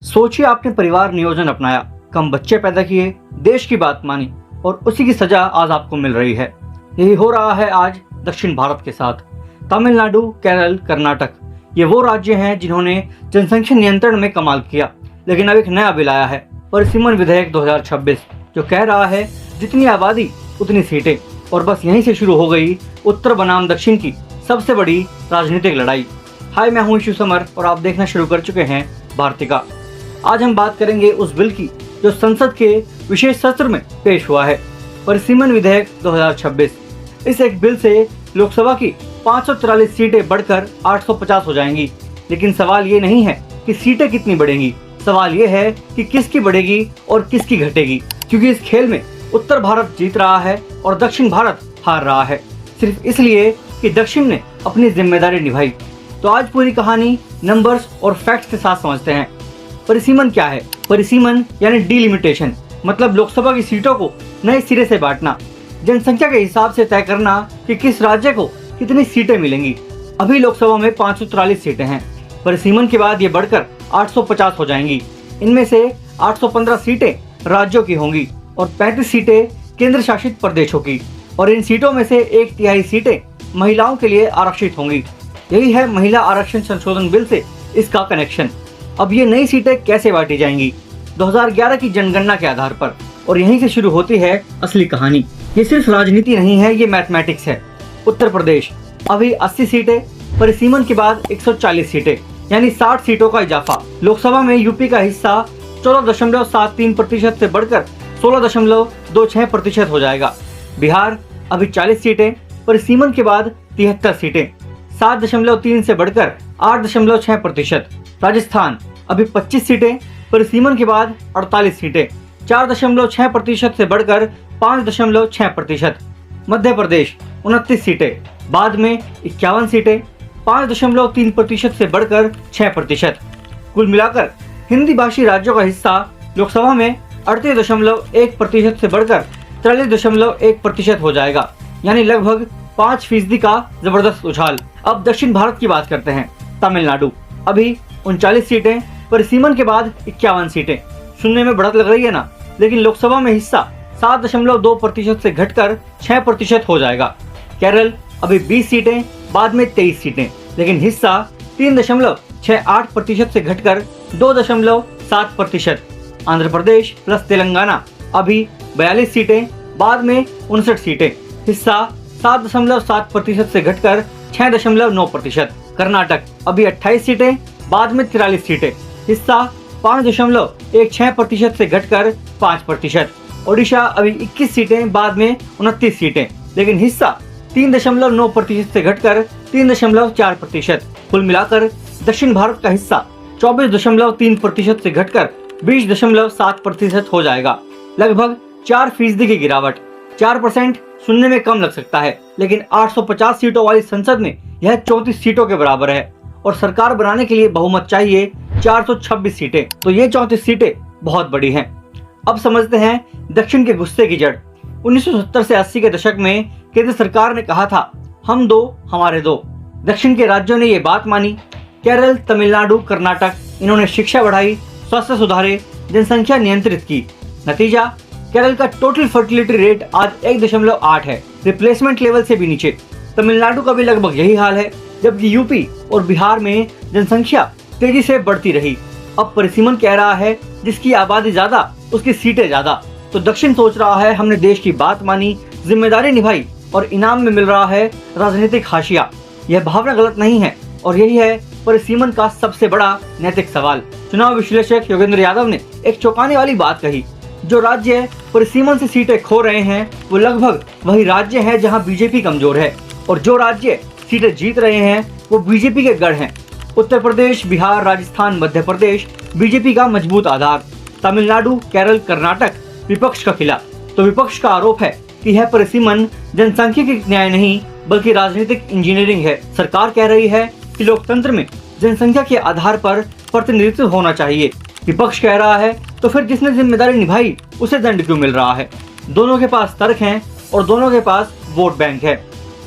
सोचिए आपने परिवार नियोजन अपनाया, कम बच्चे पैदा किए, देश की बात मानी और उसी की सजा आज आपको मिल रही है। यही हो रहा है आज दक्षिण भारत के साथ। तमिलनाडु, केरल, कर्नाटक ये वो राज्य हैं जिन्होंने जनसंख्या नियंत्रण में कमाल किया, लेकिन अब एक नया बिल आया है, परिसीमन विधेयक 2026, जो कह रहा है जितनी आबादी उतनी सीटें। और बस यहीं से शुरू हो गई उत्तर बनाम दक्षिण की सबसे बड़ी राजनीतिक लड़ाई। हाय, मैं हूं शिव समर और आप देखना शुरू कर चुके हैं भारतिका। आज हम बात करेंगे उस बिल की जो संसद के विशेष सत्र में पेश हुआ है, परिसीमन विधेयक 2026। इस एक बिल से लोकसभा की 543 सीटें बढ़कर 850 हो जाएंगी। लेकिन सवाल ये नहीं है कि सीटें कितनी बढ़ेंगी, सवाल ये है कि किसकी बढ़ेगी और किसकी घटेगी, क्योंकि इस खेल में उत्तर भारत जीत रहा है और दक्षिण भारत हार रहा है, सिर्फ इसलिए कि दक्षिण ने अपनी जिम्मेदारी निभाई। तो आज पूरी कहानी नंबर्स और फैक्ट्स के साथ समझते हैं। परिसीमन क्या है? परिसीमन यानी डिलिमिटेशन, मतलब लोकसभा की सीटों को नए सिरे से बांटना, जनसंख्या के हिसाब से तय करना कि किस राज्य को कितनी सीटें मिलेंगी। अभी लोकसभा में 543 सीटें हैं, परिसीमन के बाद ये बढ़कर 850 हो जाएंगी। इनमें से 815 सीटें राज्यों की होंगी और 35 सीटें केंद्र शासित प्रदेशों की, और इन सीटों में से 1/3 सीटें महिलाओं के लिए आरक्षित होंगी। यही है महिला आरक्षण संशोधन बिल से इसका कनेक्शन। अब ये नई सीटें कैसे बांटी जाएंगी? 2011 की जनगणना के आधार पर, और यहीं से शुरू होती है असली कहानी। ये सिर्फ राजनीति नहीं है, ये मैथमेटिक्स है। उत्तर प्रदेश अभी 80 सीटें, परिसीमन के बाद 140 सीटें, यानी 60 सीटों का इजाफा। लोकसभा में यूपी का हिस्सा 14.73% से बढ़कर 16.26% हो जाएगा। बिहार अभी 40 सीटें, परिसीमन के बाद 73 सीटें, 7.3 से बढ़कर 8.6%। राजस्थान अभी 25 सीटें, परिसीमन के बाद 48 सीटें, 4.6% से बढ़कर 5.6%। मध्य प्रदेश 29 सीटें, बाद में 51 सीटें, 5.3% से बढ़कर 6%। कुल मिलाकर हिंदी भाषी राज्यों का हिस्सा लोकसभा में 38.1% से बढ़कर 43.1% हो जाएगा, यानी लगभग 5% का जबरदस्त उछाल। अब दक्षिण भारत की बात करते हैं। तमिलनाडु अभी 39 सीटें, परिसीमन के बाद 51 सीटें। सुनने में बढ़त लग रही है ना, लेकिन लोकसभा में हिस्सा 7.2% से घटकर 6% हो जाएगा। केरल अभी 20 सीटें, बाद में 23 सीटें, लेकिन हिस्सा 3.68% से घटकर 2.7%। आंध्र प्रदेश प्लस तेलंगाना अभी 42 सीटें, बाद में 59 सीटें, हिस्सा 7.7% से घटकर 6.9%। कर्नाटक अभी 28 सीटें, बाद में 43 सीटें, हिस्सा 5.16% से घटकर 5%। ओडिशा अभी 21 सीटें, बाद में 29 सीटें, लेकिन हिस्सा 3.9% से घटकर 3.4%। कुल मिलाकर दक्षिण भारत का हिस्सा 24.3% से घटकर 20.7% हो जाएगा, लगभग 4% की गिरावट। 4% सुनने में कम लग सकता है, लेकिन 850 सीटों वाली संसद में यह 34 सीटों के बराबर है, और सरकार बनाने के लिए बहुमत चाहिए 426 सीटें। तो ये 34 सीटें बहुत बड़ी हैं। अब समझते हैं दक्षिण के गुस्से की जड़। 1970 से 80 के दशक में केंद्र सरकार ने कहा था, हम दो हमारे दो। दक्षिण के राज्यों ने ये बात मानी। केरल, तमिलनाडु, कर्नाटक, इन्होंने शिक्षा बढ़ाई, स्वास्थ्य सुधारे, जनसंख्या नियंत्रित की। नतीजा, केरल का टोटल फर्टिलिटी रेट आज 1.8 है, रिप्लेसमेंट लेवल से भी नीचे। तमिलनाडु का भी लगभग यही हाल है, जबकि यूपी और बिहार में जनसंख्या तेजी से बढ़ती रही। अब परिसीमन कह रहा है जिसकी आबादी ज्यादा उसकी सीटें ज्यादा। तो दक्षिण सोच रहा है हमने देश की बात मानी, जिम्मेदारी निभाई और इनाम में मिल रहा है राजनीतिक हाशिया। यह भावना गलत नहीं है, और यही है परिसीमन का सबसे बड़ा नैतिक सवाल। चुनाव विश्लेषक योगेंद्र यादव ने एक चौंकाने वाली बात कही, जो राज्य परिसीमन से सीटें खो रहे हैं वो लगभग वही राज्य हैं जहां बीजेपी कमजोर है, और जो राज्य सीटें जीत रहे हैं वो बीजेपी के गढ़ हैं। उत्तर प्रदेश, बिहार, राजस्थान, मध्य प्रदेश बीजेपी का मजबूत आधार। तमिलनाडु, केरल, कर्नाटक विपक्ष का किला। तो विपक्ष का आरोप है कि यह परिसीमन जनसांख्यिक न्याय नहीं बल्कि राजनीतिक इंजीनियरिंग है। सरकार कह रही है कि लोकतंत्र में जनसंख्या के आधार पर प्रतिनिधित्व होना चाहिए। विपक्ष कह रहा है तो फिर जिसने जिम्मेदारी निभाई उसे दंड क्यों मिल रहा है? दोनों के पास तर्क हैं और दोनों के पास वोट बैंक है।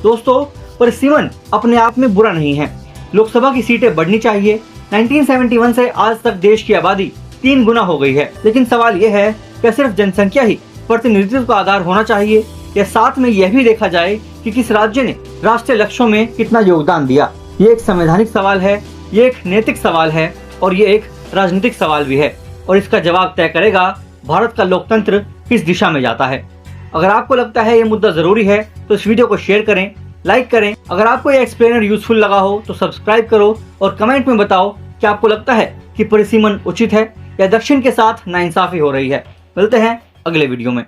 दोस्तों, परिसीमन अपने आप में बुरा नहीं है। लोकसभा की सीटें बढ़नी चाहिए। 1971 से आज तक देश की आबादी 3 गुना हो गई है। लेकिन सवाल यह है कि सिर्फ जनसंख्या ही प्रतिनिधित्व का आधार होना चाहिए या साथ में यह भी देखा जाए कि किस राज्य ने राष्ट्रीय लक्ष्यों में कितना योगदान दिया। ये एक संवैधानिक सवाल है, ये एक नैतिक सवाल है और ये एक राजनीतिक सवाल भी है और इसका जवाब तय करेगा भारत का लोकतंत्र किस दिशा में जाता है। अगर आपको लगता है ये मुद्दा जरूरी है तो इस वीडियो को शेयर करें, लाइक करें। अगर आपको ये एक्सप्लेनर यूजफुल लगा हो तो सब्सक्राइब करो और कमेंट में बताओ कि आपको लगता है कि परिसीमन उचित है या दक्षिण के साथ नाइंसाफी हो रही है। मिलते हैं अगले वीडियो में।